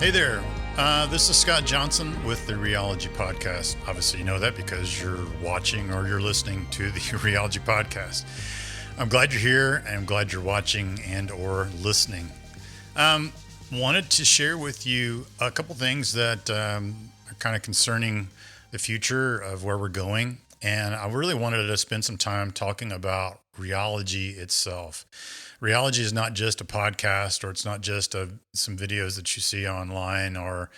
Hey there. This is Scott Johnson with the Reality Podcast. Obviously, you know that because you're watching or you're listening to the Reality Podcast. I'm glad you're here and I'm glad you're watching and or listening. Wanted to share with you a couple things that are kind of concerning the future of where we're going. And I really wanted to spend some time talking about Reality itself. Reality is not just a podcast, or it's not just some videos that you see online or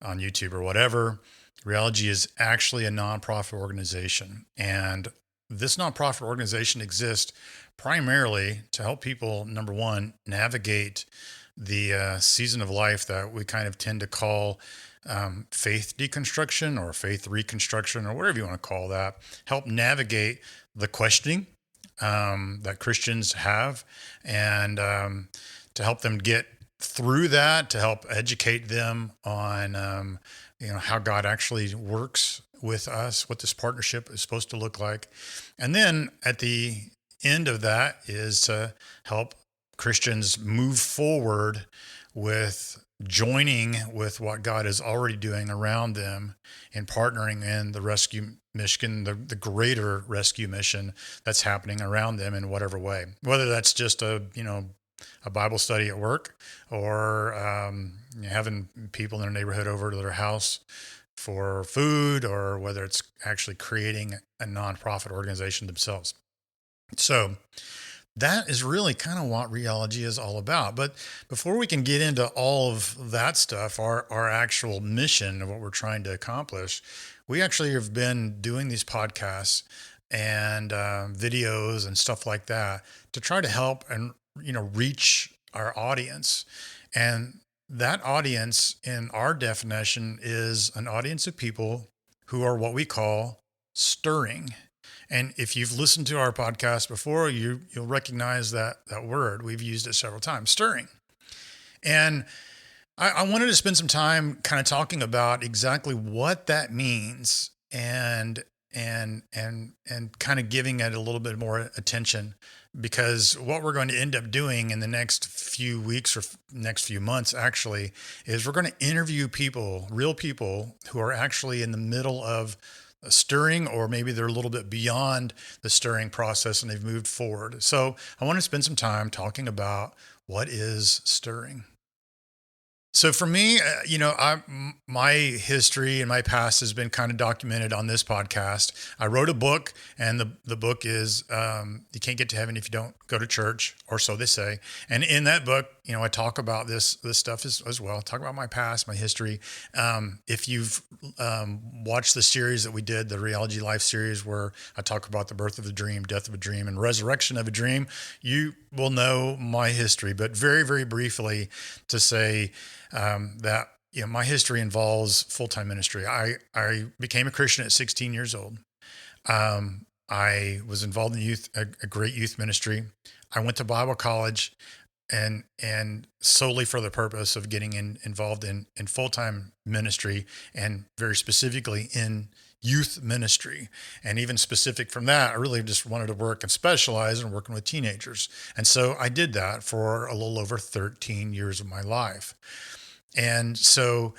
on YouTube or whatever. Reality is actually a nonprofit organization. And this nonprofit organization exists primarily to help people, number one, navigate the season of life that we kind of tend to call faith deconstruction or faith reconstruction or whatever you want to call that. Help navigate the questioning that Christians have, and to help them get through that, to help educate them on how God actually works with us, what this partnership is supposed to look like. And then at the end of that is to help Christians move forward with joining with what God is already doing around them and partnering in the rescue mission, the greater rescue mission that's happening around them in whatever way, whether that's just a Bible study at work, or having people in their neighborhood over to their house for food, or whether it's actually creating a nonprofit organization themselves. So that is really kind of what Reality is all about. But before we can get into all of that stuff, our actual mission of what we're trying to accomplish, we actually have been doing these podcasts and videos and stuff like that to try to help and reach our audience. And that audience, in our definition, is an audience of people who are what we call stirring. And if you've listened to our podcast before, you'll recognize that word. We've used it several times, stirring. And I wanted to spend some time kind of talking about exactly what that means and kind of giving it a little bit more attention, because what we're going to end up doing in the next few weeks or next few months actually is we're going to interview people, real people who are actually in the middle of stirring, or maybe they're a little bit beyond the stirring process and they've moved forward. So I want to spend some time talking about what is stirring. So for me, my history and my past has been kind of documented on this podcast. I wrote a book, and the book is You Can't Get to Heaven If You Don't Go to Church, or so they say. And in that book, I talk about this stuff as well. I talk about my past, my history. If you've watched the series that we did, the Reality Life series, where I talk about the birth of a dream, death of a dream, and resurrection of a dream, you will know my history. But very, very briefly, to say that my history involves full-time ministry. I became a Christian at 16 years old. I was involved in a great youth ministry. I went to Bible college, and solely for the purpose of getting involved in full-time ministry, and very specifically in youth ministry. And even specific from that, I really just wanted to work and specialize in working with teenagers. And so I did that for a little over 13 years of my life. And so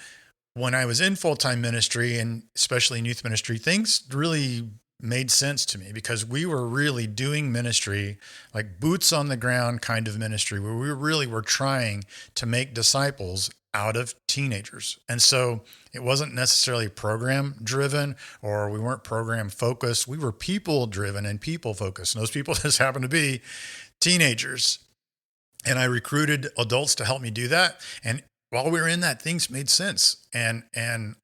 when I was in full-time ministry, and especially in youth ministry, things really made sense to me, because we were really doing ministry, like boots on the ground kind of ministry, where we really were trying to make disciples out of teenagers. And so it wasn't necessarily program driven, or we weren't program focused. We were people driven and people focused. And those people just happened to be teenagers. And I recruited adults to help me do that. And while we were in that, things made sense. And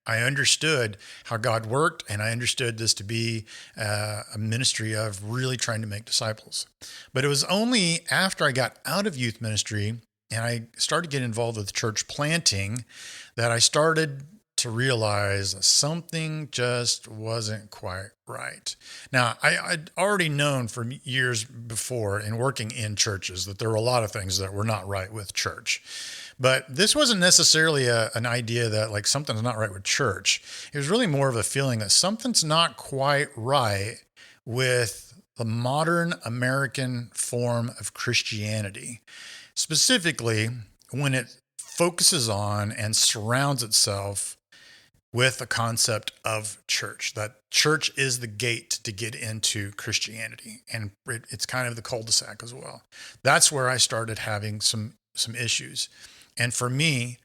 I understood how God worked, and I understood this to be a ministry of really trying to make disciples. But it was only after I got out of youth ministry and I started getting involved with church planting that I started to realize something just wasn't quite right. Now, I'd already known for years before in working in churches that there were a lot of things that were not right with church. But this wasn't necessarily an idea that like something's not right with church. It was really more of a feeling that something's not quite right with the modern American form of Christianity, specifically when it focuses on and surrounds itself with the concept of church, that church is the gate to get into Christianity. And it's kind of the cul-de-sac as well. That's where I started having some issues. And for me,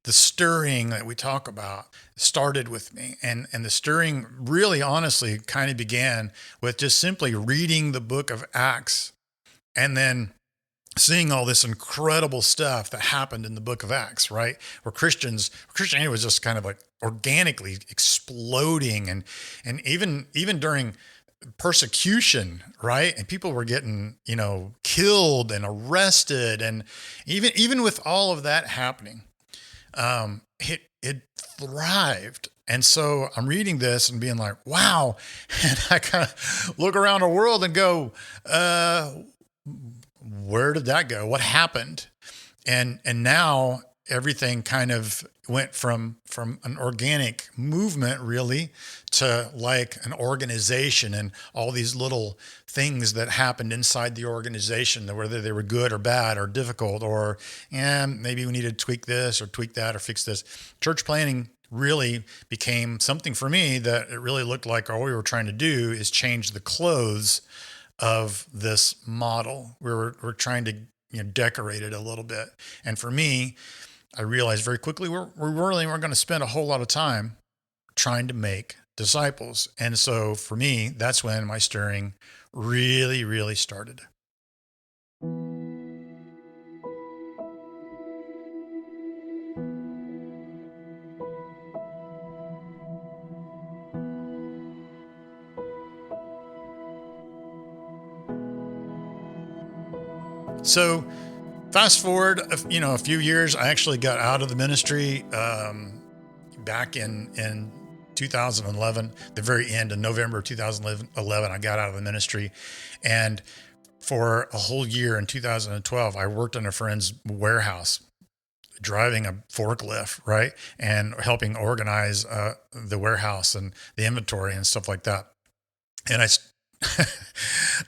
the stirring that we talk about started with me. And the stirring really honestly kind of began with just simply reading the book of Acts and then seeing all this incredible stuff that happened in the book of Acts, right? Where Christianity was just kind of like organically exploding, and even during persecution, right? And people were getting, killed and arrested, and even with all of that happening, it thrived. And so I'm reading this and being like, wow. And I kind of look around the world and go, where did that go? What happened? And now everything kind of went from an organic movement really to like an organization, and all these little things that happened inside the organization, whether they were good or bad or difficult, or maybe we need to tweak this or tweak that or fix this. Church planning really became something for me that it really looked like all we were trying to do is change the clothes of this model. We're trying to decorate it a little bit. And for me, I realized very quickly we really weren't going to spend a whole lot of time trying to make disciples. And so for me, that's when my stirring really, really started. So fast forward, a few years, I actually got out of the ministry back in 2011, the very end of November 2011, I got out of the ministry. And for a whole year in 2012, I worked in a friend's warehouse, driving a forklift, right? And helping organize the warehouse and the inventory and stuff like that. And I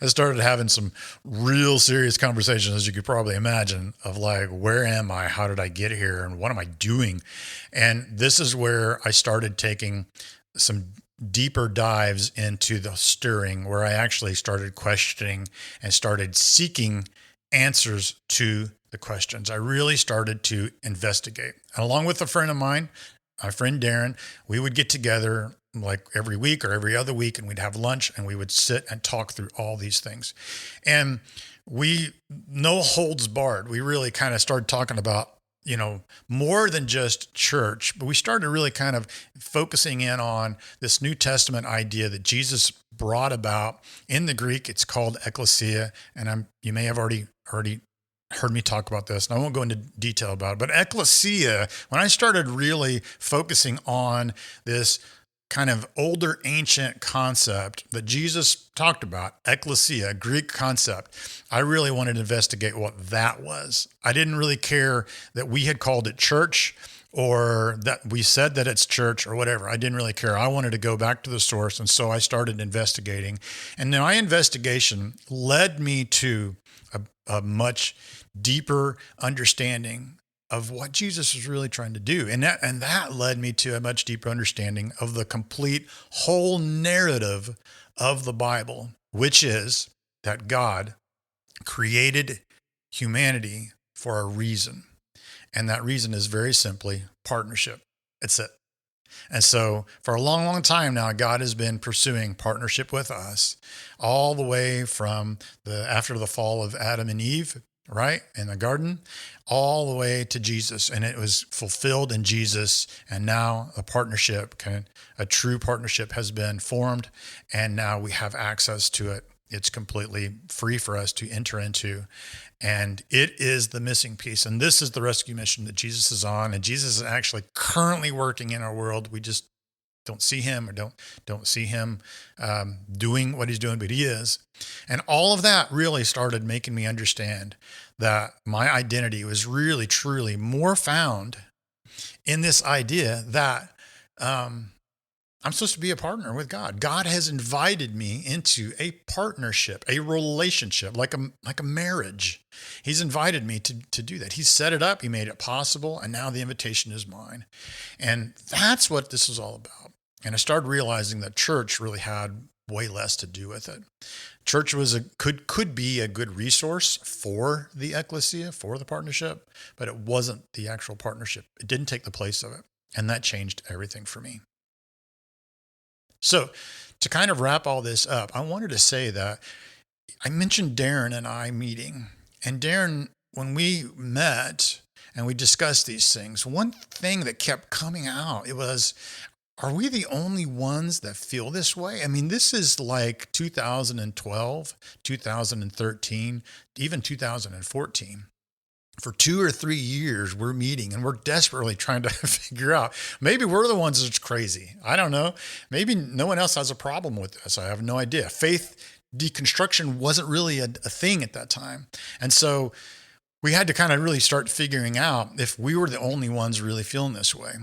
started having some real serious conversations, as you could probably imagine, of like, where am I? How did I get here? And what am I doing? And this is where I started taking some deeper dives into the stirring, where I actually started questioning and started seeking answers to the questions. I really started to investigate. And along with a friend of mine, my friend Darren, we would get together like every week or every other week, and we'd have lunch and we would sit and talk through all these things. And no holds barred. We really kind of started talking about, more than just church, but we started really kind of focusing in on this New Testament idea that Jesus brought about. In the Greek, it's called ecclesia. And you may have already heard me talk about this, and I won't go into detail about it, but ecclesia, when I started really focusing on this kind of older ancient concept that Jesus talked about, ecclesia, Greek concept, I really wanted to investigate what that was. I didn't really care that we had called it church or that we said that it's church or whatever. I didn't really care. I wanted to go back to the source. And so I started investigating. And my investigation led me to a much deeper understanding of what Jesus was really trying to do. And that led me to a much deeper understanding of the complete whole narrative of the Bible, which is that God created humanity for a reason. And that reason is very simply partnership. That's it. And so for a long, long time now, God has been pursuing partnership with us all the way from after the fall of Adam and Eve, right, in the garden, all the way to Jesus. And it was fulfilled in Jesus. And now a true partnership has been formed. And now we have access to it. It's completely free for us to enter into. And it is the missing piece. And this is the rescue mission that Jesus is on. And Jesus is actually currently working in our world. We just don't see him, or don't see him doing what he's doing, but he is. And all of that really started making me understand that my identity was really, truly more found in this idea that I'm supposed to be a partner with God. God has invited me into a partnership, a relationship, like a marriage. He's invited me to do that. He set it up, he made it possible, and now the invitation is mine. And that's what this is all about. And I started realizing that church really had way less to do with it. Church could be a good resource for the ecclesia, for the partnership, but it wasn't the actual partnership. It didn't take the place of it. And that changed everything for me. So to kind of wrap all this up, I wanted to say that I mentioned Darren and I meeting. And Darren, when we met and we discussed these things, one thing that kept coming out, it was, are we the only ones that feel this way? I mean, this is like 2012, 2013, even 2014. For 2 or 3 years, we're meeting and we're desperately trying to figure out, maybe we're the ones that's crazy. I don't know. Maybe no one else has a problem with this. I have no idea. Faith deconstruction wasn't really a thing at that time. And so we had to kind of really start figuring out if we were the only ones really feeling this way.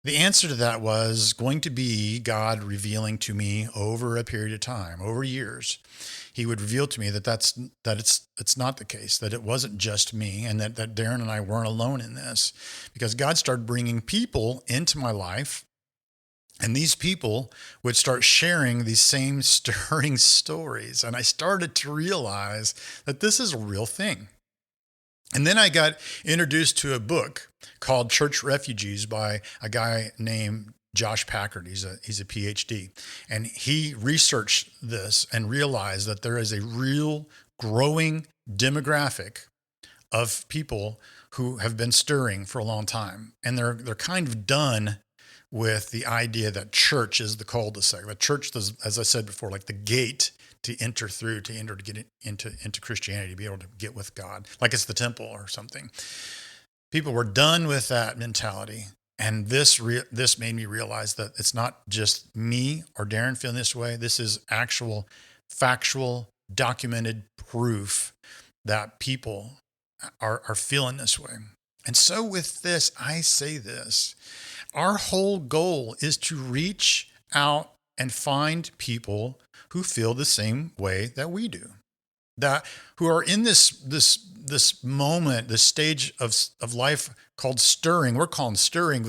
The answer to that was going to be God revealing to me over a period of time, over years. He would reveal to me that it's not the case, that it wasn't just me, and that Darren and I weren't alone in this, because God started bringing people into my life, and these people would start sharing these same stirring stories, and I started to realize that this is a real thing. And then I got introduced to a book called Church Refugees by a guy named Josh Packard. He's a PhD. And he researched this and realized that there is a real growing demographic of people who have been stirring for a long time. And they're kind of done with the idea that church is the cul-de-sac. The church is, as I said before, like the gate to enter through, to get into Christianity, to be able to get with God, like it's the temple or something. People were done with that mentality. And this made me realize that it's not just me or Darren feeling this way. This is actual, factual, documented proof that people are feeling this way. And so with this, I say this. Our whole goal is to reach out and find people who feel the same way that we do, that who are in this moment, this stage of life called stirring. We're calling stirring,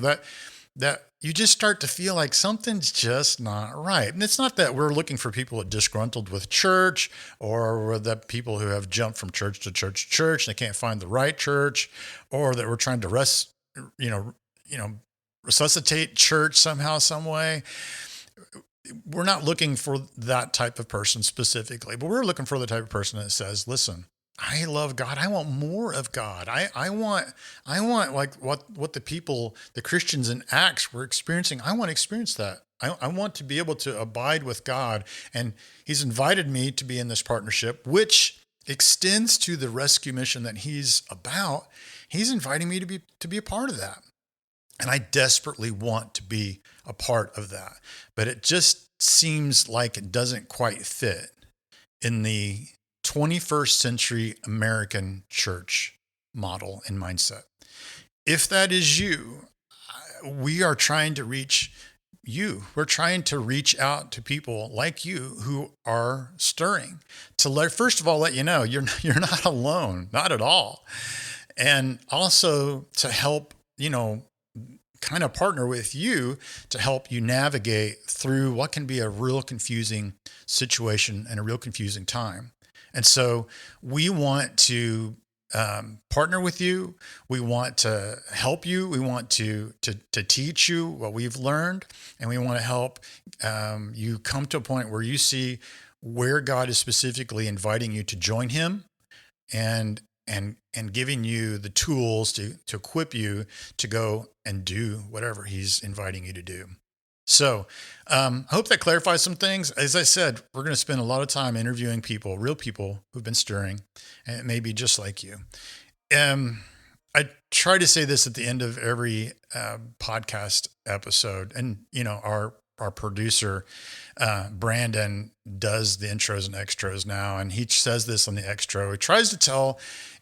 that you just start to feel like something's just not right. And it's not that we're looking for people that are disgruntled with church, or that people who have jumped from church to church to church and they can't find the right church, or that we're trying to resuscitate church somehow, some way. We're not looking for that type of person specifically, but we're looking for the type of person that says, listen, I love God. I want more of God. I want like what the Christians in Acts were experiencing. I want to experience that. I want to be able to abide with God. And he's invited me to be in this partnership, which extends to the rescue mission that he's about. He's inviting me to be a part of that. And I desperately want to be a part of that. But it just seems like it doesn't quite fit in the 21st century American church model and mindset. If that is you, we are trying to reach you. We're trying to reach out to people like you who are stirring, to first of all, let you know you're not alone, not at all. And also to help, kind of partner with you to help you navigate through what can be a real confusing situation and a real confusing time. And so we want to partner with you. We want to help you. We want to teach you what we've learned, and we want to help you come to a point where you see where God is specifically inviting you to join Him, and giving you the tools to equip you to go and do whatever He's inviting you to do. So I hope that clarifies some things. As I said, we're going to spend a lot of time interviewing people, real people who've been stirring, and it may be just like you. I try to say this at the end of every podcast episode, and our producer Brandon does the intros and extras now, and he says this on the extra. He tries to tell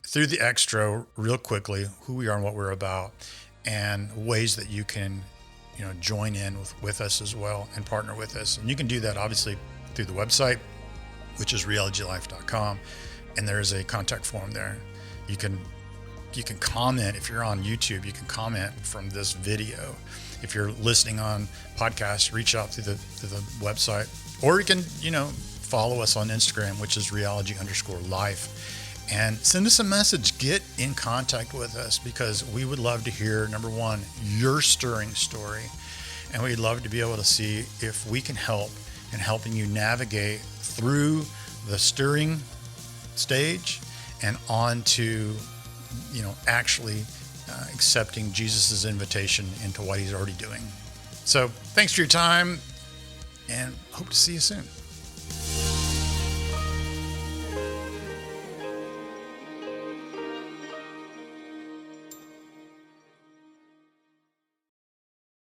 through the extra real quickly who we are and what we're about, and ways that you can join in with us as well and partner with us. And you can do that obviously through the website, which is realegylife.com, and there's a contact form there. You can comment. If you're on YouTube, you can comment from this video. If you're listening on podcasts, reach out through the website, or you can follow us on Instagram, which is reality_life, and send us a message. Get in contact with us, because we would love to hear, number one, your stirring story, and we'd love to be able to see if we can help in helping you navigate through the stirring stage and on to actually accepting Jesus's invitation into what he's already doing. So thanks for your time, and hope to see you soon.